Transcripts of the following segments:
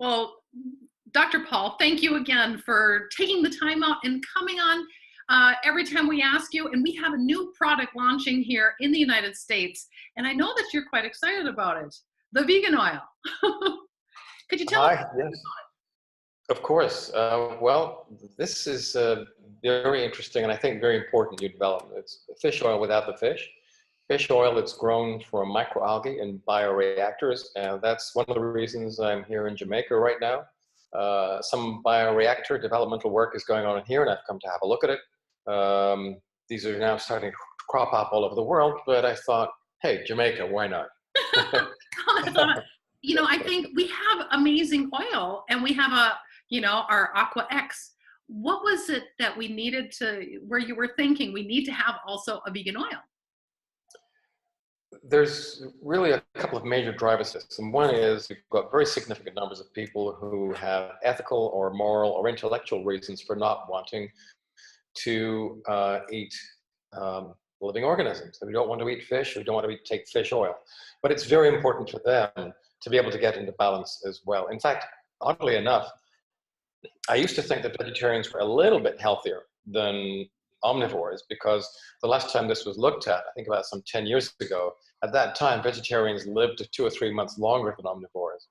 Well, Dr. Paul, thank you again for taking the time out and coming on every time we ask you. And we have a new product launching here in the United States. And I know that you're quite excited about it, the vegan oil. Could you tell us? Hi, yes, of course. Well, this is very interesting and I think very important new development. It's fish oil without the fish. Fish oil that's grown from microalgae in bioreactors, and that's one of the reasons I'm here in Jamaica right now. Some bioreactor developmental work is going on in here, and I've come to have a look at it. These are now starting to crop up all over the world, but I thought, hey, Jamaica, why not? I think we have amazing oil, and we have our Aqua X. What was it that we needed where you were thinking we need to have also a vegan oil? There's really a couple of major drivers to this, and one is you've got very significant numbers of people who have ethical or moral or intellectual reasons for not wanting to eat living organisms. They don't want to eat fish, or don't want to take fish oil. But it's very important for them to be able to get into balance as well. In fact, oddly enough, I used to think that vegetarians were a little bit healthier than omnivores, because the last time this was looked at, I think about some 10 years ago, at that time, vegetarians lived 2 or 3 months longer than omnivores.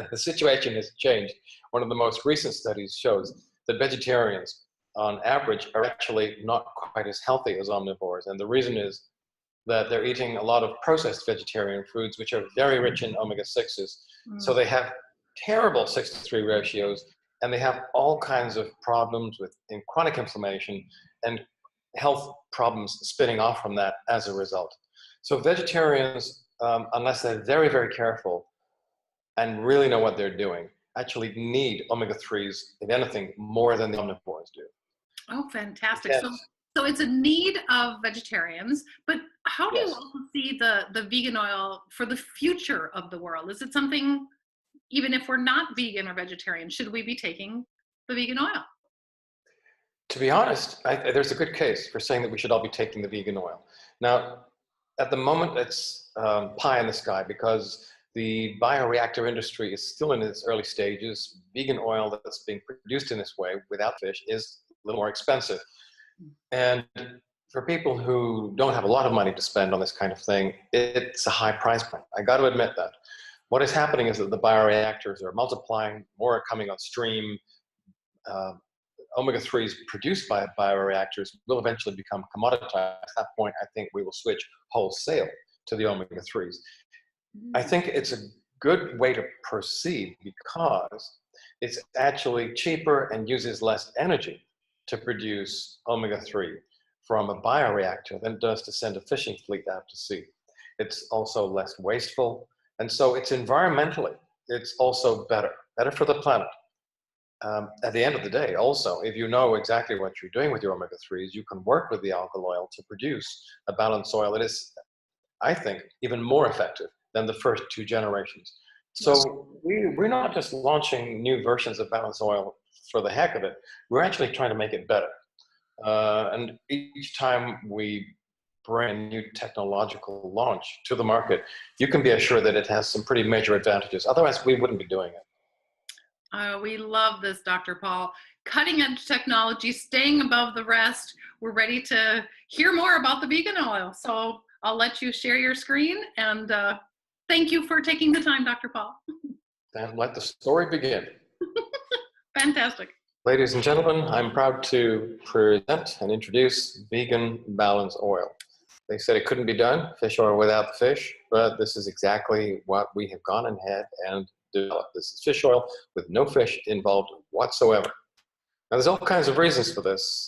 The situation has changed. One of the most recent studies shows that vegetarians, on average, are actually not quite as healthy as omnivores. And the reason is that they're eating a lot of processed vegetarian foods, which are very rich in omega-6s. So they have terrible 6-to-3 ratios, and they have all kinds of problems with chronic inflammation and health problems spinning off from that as a result. So vegetarians, unless they're very, very careful and really know what they're doing, actually need omega-3s, if anything, more than the omnivores do. Oh, fantastic. Yes. So it's a need of vegetarians, but how do Yes. you also see the vegan oil for the future of the world? Is it something, even if we're not vegan or vegetarian, should we be taking the vegan oil? To be honest, there's a good case for saying that we should all be taking the vegan oil. Now, at the moment, it's pie in the sky, because the bioreactor industry is still in its early stages. Vegan oil that's being produced in this way without fish is a little more expensive. And for people who don't have a lot of money to spend on this kind of thing, it's a high price point. I got to admit that. What is happening is that the bioreactors are multiplying, more are coming on stream. Omega-3s produced by bioreactors will eventually become commoditized. At that point, I think we will switch wholesale to the omega-3s. I think it's a good way to proceed, because it's actually cheaper and uses less energy to produce omega-3 from a bioreactor than it does to send a fishing fleet out to sea. It's also less wasteful, and so it's environmentally, it's also better for the planet. At the end of the day, also, if you know exactly what you're doing with your omega-3s, you can work with the algal oil to produce a balanced oil that is, I think, even more effective than the first 2 generations. So we're not just launching new versions of balanced oil for the heck of it. We're actually trying to make it better. And each time we bring a new technological launch to the market, you can be assured that it has some pretty major advantages. Otherwise, we wouldn't be doing it. We love this, Dr. Paul. Cutting edge technology, staying above the rest. We're ready to hear more about the vegan oil. So I'll let you share your screen, and thank you for taking the time, Dr. Paul. And let the story begin. Fantastic. Ladies and gentlemen, I'm proud to present and introduce vegan balance oil. They said it couldn't be done, fish oil without the fish, but this is exactly what we have gone ahead and developed. This is fish oil with no fish involved whatsoever. Now, there's all kinds of reasons for this.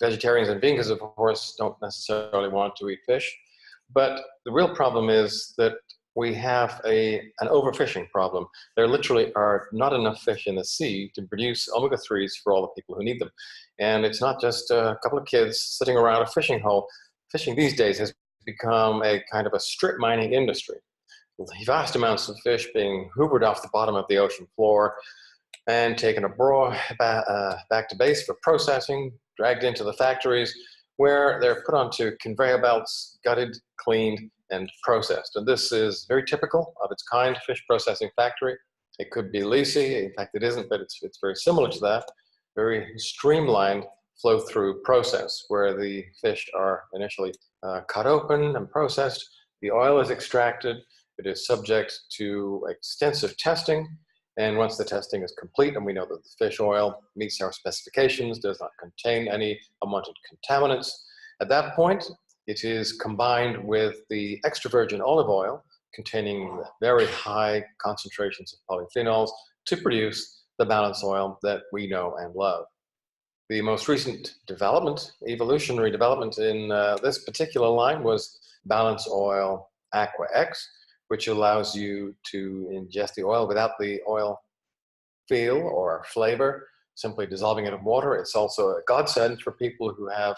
Vegetarians and vegans, of course, don't necessarily want to eat fish, but the real problem is that we have an overfishing problem. There literally are not enough fish in the sea to produce omega-3s for all the people who need them. And it's not just a couple of kids sitting around a fishing hole. Fishing these days has become a kind of a strip mining industry. Vast amounts of fish being hoovered off the bottom of the ocean floor and taken abroad, back to base for processing, dragged into the factories, where they're put onto conveyor belts, gutted, cleaned, and processed. And this is very typical of its kind fish processing factory. It could be Lisi. In fact, it isn't, but it's very similar to that. Very streamlined flow-through process where the fish are initially cut open and processed. The oil is extracted. It is subject to extensive testing. And once the testing is complete and we know that the fish oil meets our specifications, does not contain any unwanted contaminants, at that point, it is combined with the extra virgin olive oil containing very high concentrations of polyphenols to produce the balance oil that we know and love. The most recent development, evolutionary development in this particular line was Balance Oil Aqua X, which allows you to ingest the oil without the oil feel or flavor, simply dissolving it in water. It's also a godsend for people who have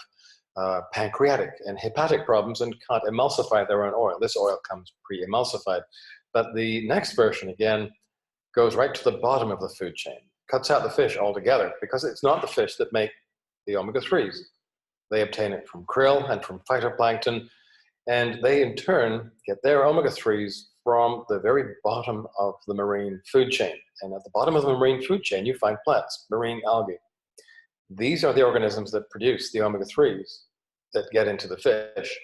pancreatic and hepatic problems and can't emulsify their own oil. This oil comes pre-emulsified. But the next version, again, goes right to the bottom of the food chain, cuts out the fish altogether, because it's not the fish that make the omega-3s. They obtain it from krill and from phytoplankton, and they in turn get their omega-3s from the very bottom of the marine food chain. And at the bottom of the marine food chain, you find plants, marine algae. These are the organisms that produce the omega-3s that get into the fish.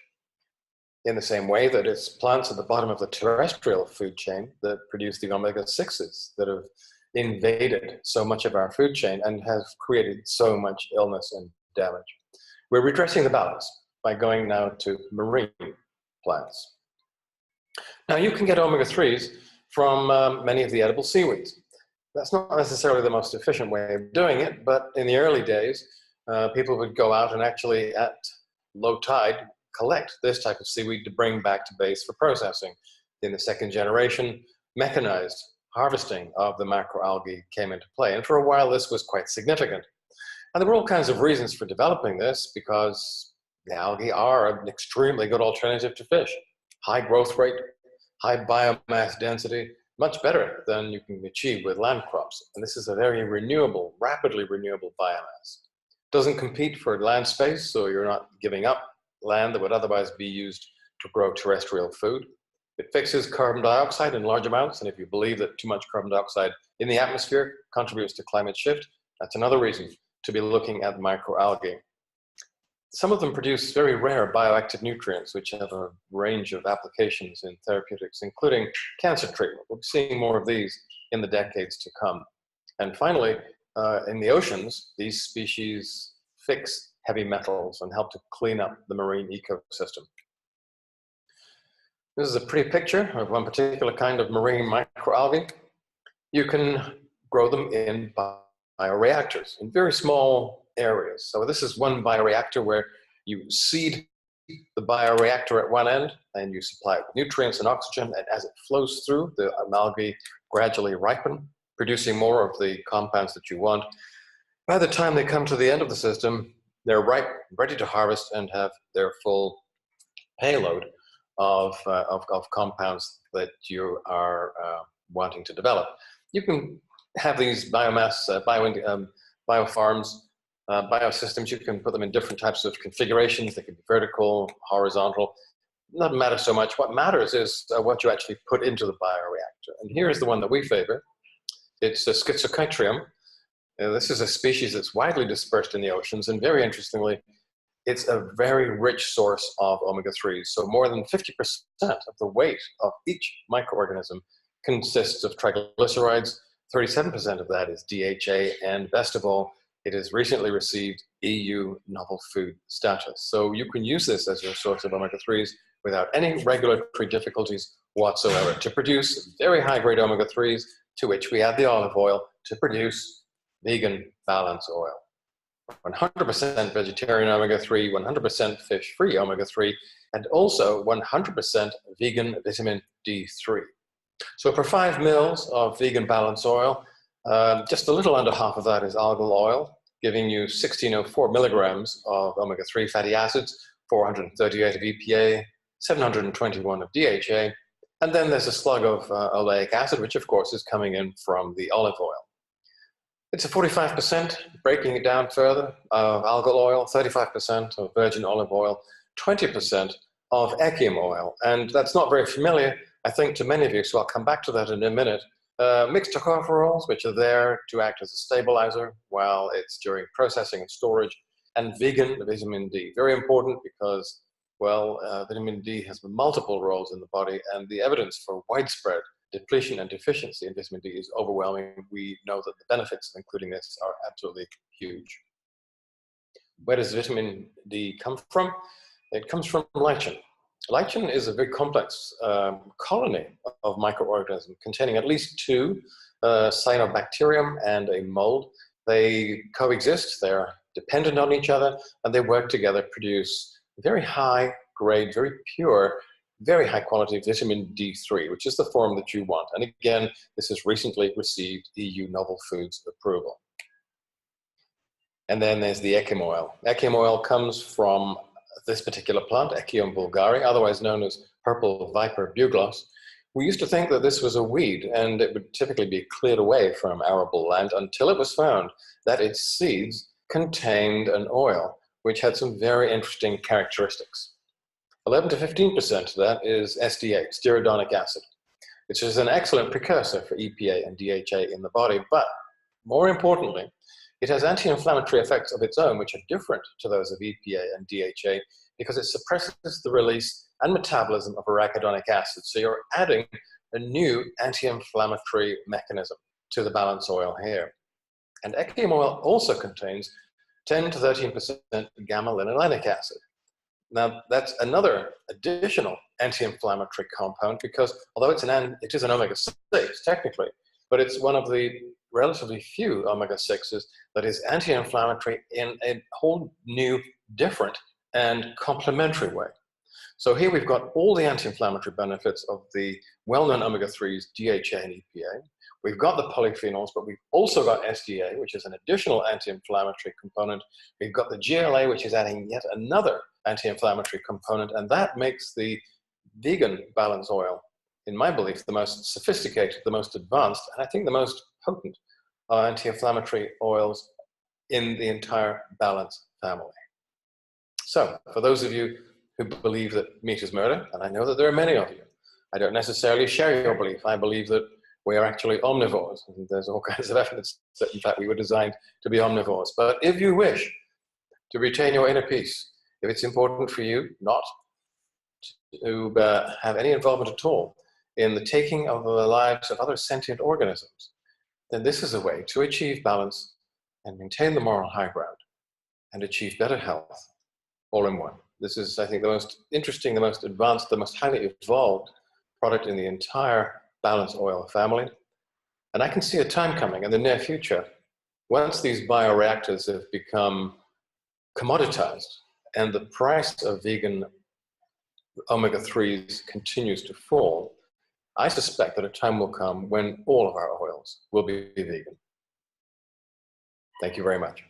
In the same way that it's plants at the bottom of the terrestrial food chain that produce the omega-6s that have invaded so much of our food chain and have created so much illness and damage. We're redressing the balance by going now to marine plants. Now you can get omega-3s from many of the edible seaweeds. That's not necessarily the most efficient way of doing it, but in the early days, people would go out and actually at low tide collect this type of seaweed to bring back to base for processing. In the second generation, mechanized harvesting of the macroalgae came into play, and for a while this was quite significant. And there were all kinds of reasons for developing this, because the algae are an extremely good alternative to fish. High growth rate, high biomass density, much better than you can achieve with land crops. And this is a very renewable, rapidly renewable biomass. Doesn't compete for land space, so you're not giving up land that would otherwise be used to grow terrestrial food. It fixes carbon dioxide in large amounts, and if you believe that too much carbon dioxide in the atmosphere contributes to climate shift, that's another reason to be looking at microalgae. Some of them produce very rare bioactive nutrients, which have a range of applications in therapeutics, including cancer treatment. We'll be seeing more of these in the decades to come. And finally, in the oceans, these species fix heavy metals and help to clean up the marine ecosystem. This is a pretty picture of one particular kind of marine microalgae. You can grow them in bioreactors in very small areas. So this is one bioreactor where you seed the bioreactor at one end and you supply it with nutrients and oxygen, and as it flows through, the algae gradually ripen, producing more of the compounds that you want. By the time they come to the end of the system, they're ripe, ready to harvest, and have their full payload of compounds that you are wanting to develop. You can have these biomass, biofarms, biosystems. You can put them in different types of configurations. They can be vertical, horizontal. It doesn't matter so much. What matters is what you actually put into the bioreactor. And here's the one that we favor. It's a Schizochytrium. This is a species that's widely dispersed in the oceans, and very interestingly, it's a very rich source of omega-3s. So more than 50% of the weight of each microorganism consists of triglycerides. 37% of that is DHA, and best of all, it has recently received EU novel food status. So you can use this as your source of omega-3s without any regulatory difficulties whatsoever to produce very high-grade omega-3s, to which we add the olive oil to produce vegan balance oil. 100% vegetarian omega-3, 100% fish-free omega-3, and also 100% vegan vitamin D3. So for 5 mils of vegan balance oil, just a little under half of that is algal oil, giving you 1604 milligrams of omega-3 fatty acids, 438 of EPA, 721 of DHA, and then there's a slug of oleic acid, which of course is coming in from the olive oil. It's a 45%, breaking it down further, of algal oil, 35% of virgin olive oil, 20% of Echium oil. And that's not very familiar, I think, to many of you, so I'll come back to that in a minute. Mixed tocopherols, which are there to act as a stabilizer while it's during processing and storage, and vegan vitamin D. Very important because, well, vitamin D has multiple roles in the body, and the evidence for widespread depletion and deficiency in vitamin D is overwhelming. We know that the benefits of including this are absolutely huge. Where does vitamin D come from? It comes from lichen. Lichen is a very complex colony of microorganisms containing at least two, cyanobacterium and a mold. They coexist, they're dependent on each other, and they work together to produce very high grade, very pure, very high quality vitamin D3, which is the form that you want. And again, this has recently received EU novel foods approval. And then there's the echium oil. Echium oil comes from this particular plant, Echium vulgare, otherwise known as purple viper bugloss. We used to think that this was a weed and it would typically be cleared away from arable land until it was found that its seeds contained an oil which had some very interesting characteristics. 11 to 15% of that is SDA, stearidonic acid, which is an excellent precursor for EPA and DHA in the body, but more importantly, it has anti-inflammatory effects of its own, which are different to those of EPA and DHA, because it suppresses the release and metabolism of arachidonic acid. So you're adding a new anti-inflammatory mechanism to the balance oil here. And echium oil also contains 10 to 13% gamma-linolenic acid. Now, that's another additional anti-inflammatory compound because although it is an omega-6 technically, but it's one of the relatively few omega-6s that is anti-inflammatory in a whole new, different, and complementary way. So here we've got all the anti-inflammatory benefits of the well-known omega-3s, DHA and EPA. We've got the polyphenols, but we've also got SDA, which is an additional anti-inflammatory component. We've got the GLA, which is adding yet another anti-inflammatory component, and that makes the vegan balance oil, in my belief, the most sophisticated, the most advanced, and I think the most potent anti-inflammatory oils in the entire balance family. So, for those of you who believe that meat is murder, and I know that there are many of you, I don't necessarily share your belief. I believe that we are actually omnivores, and there's all kinds of evidence that, in fact, we were designed to be omnivores. But if you wish to retain your inner peace, if it's important for you not to have any involvement at all in the taking of the lives of other sentient organisms, then this is a way to achieve balance and maintain the moral high ground and achieve better health all in one. This is, I think, the most interesting, the most advanced, the most highly evolved product in the entire balance oil family. And I can see a time coming in the near future, once these bioreactors have become commoditized and the price of vegan omega-3s continues to fall, I suspect that a time will come when all of our oils will be vegan. Thank you very much.